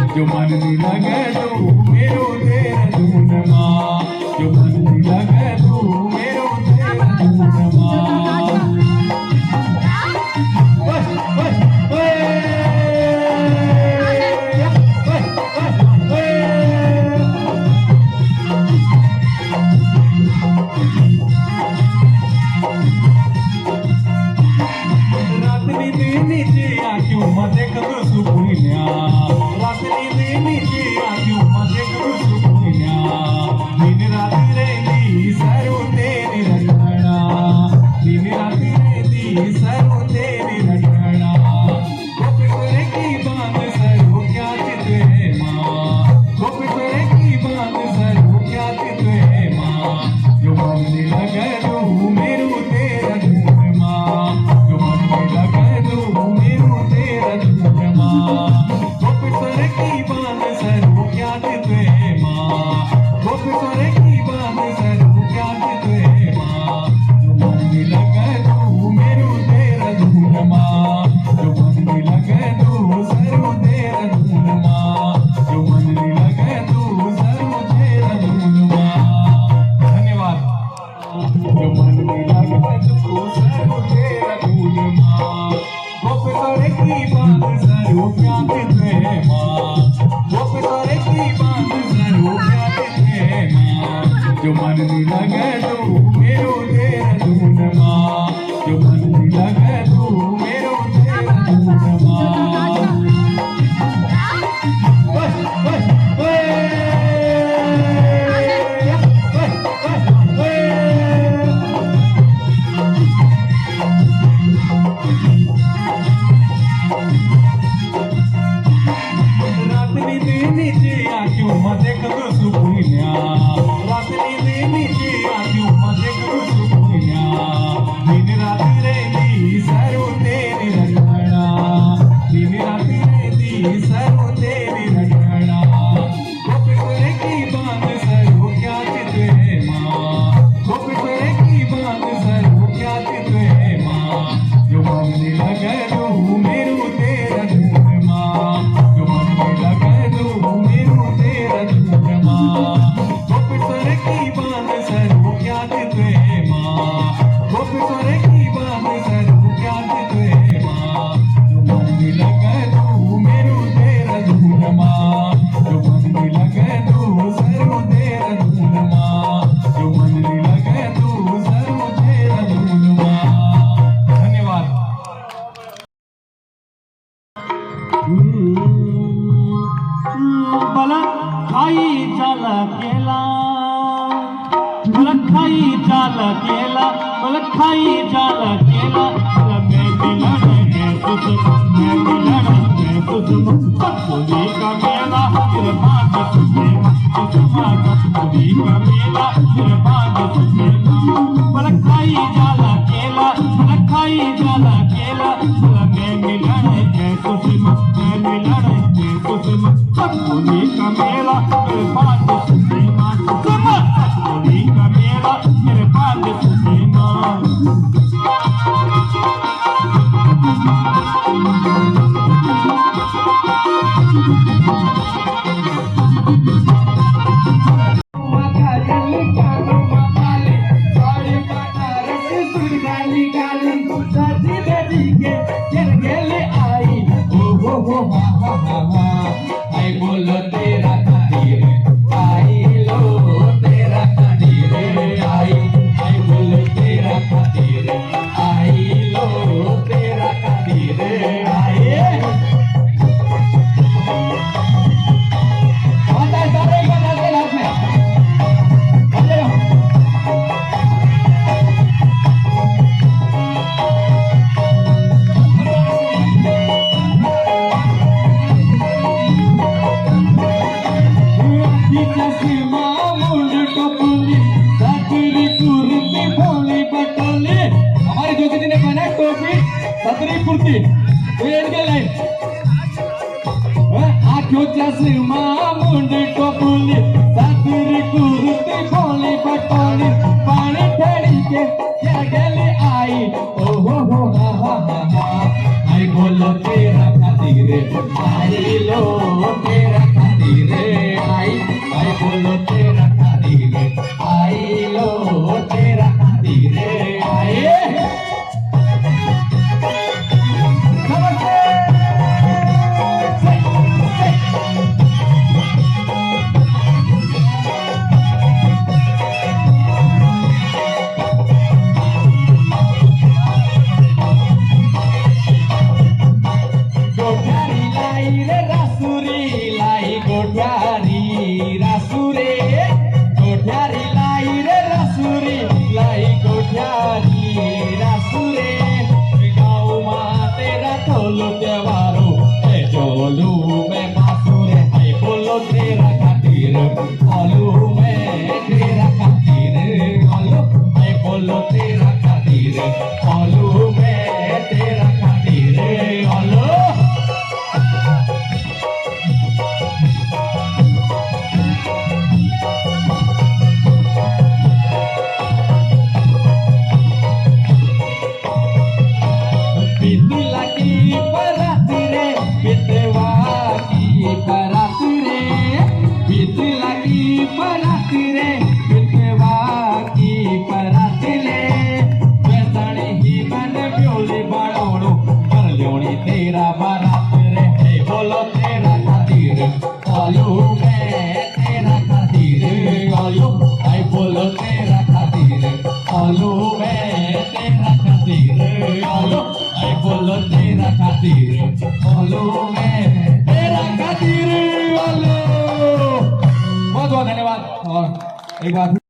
जो मन लगे तू मेरो तेरा धून माँ, जो मन लगे तू मेरो तेरा धून माँ। रात्री नीचे आक्यों मजे करो सुपुनिया, रात्री नीचे आक्यों मजे करो सुपुनिया, दिन राती रेंदी सरू तेरी रटना, दिन राती रेंदी सरू तेरी रटना। गोपितरे की बात सरू क्या चित है माँ, गोपितरे की बात सरू क्या चित है माँ, जो मन लगे तू मेरो तेरा धूम माँ, जो मन लगे तू मेरो तेरा धूम माँ। गोपितरे की बात सरू क्या चित है माँ, गोपितरे की बात सरू क्या चित है माँ, जो मन लगे तू मेरो तेरा धूम माँ, जो मन लगे तू सरू तेरा धूम माँ, जो मन लगे तू सरू तेरा धूम माँ। धन्यवाद। जो मन लगे तू सरू तेरा धूम माँ, गोपितरे की बात सरू क्या चित है माँ, गोपितरे की बात सरू क्या चित है माँ, जो मन लगे तू मेरो तेरा धूम माँ, जो मन लगे तू मेरो तेरा धूम माँ। रात्री नीचे आक्यों मजे करो सुपुनिया, रात्री नीचे आक्यों मजे करो सुपुनिया, दिन राती रेंदी सरू तेरी रटना, दिन राती रेंदी सरू तेरी रटना। गोपितरे की बात सरू क्या चित है माँ, गोपितरे की बात सरू क्या चित है माँ, जो मन लगे तू मेरो तेरा धूम माँ, जो मन लगे तू मेरो तेरा धूम माँ। गोपितरे की बात सरू क्या चित है माँ, गोपितरे की बात सरू क्या चित है माँ, जो मन लगे तू मेरो तेरा धूम माँ, जो मन लगे तू सरू तेरा धूम माँ, जो मन लगे तू सरू तेरा धूम माँ। धन्यवाद। खाई चाल केला, खाई चाल केला, खाई चाल केला, मैं मिलन मैं कुसुम सतपुरी का मेला, तेरे बाग सुने सतपुरी का मेला, तेरे बाग सुने खाई चाल केला, खाई चाल केला, मैं मिलन मैं कुसुम सतपुरी का मेला, मेरे बाग सुने सतपुरी का मेला, मेरे बाग सुने चश्मा मुंड टोपली सातरी कुर्ती भोली बटोली पानी ठेड़ी के गेली आई ओ हो हा आई बोलो तेरा खातिर आई लो तेरा खातिर आई बोलो तेरा खातिर आई लो तेरा खातिर आई बहुत बहुत धन्यवाद और एक बार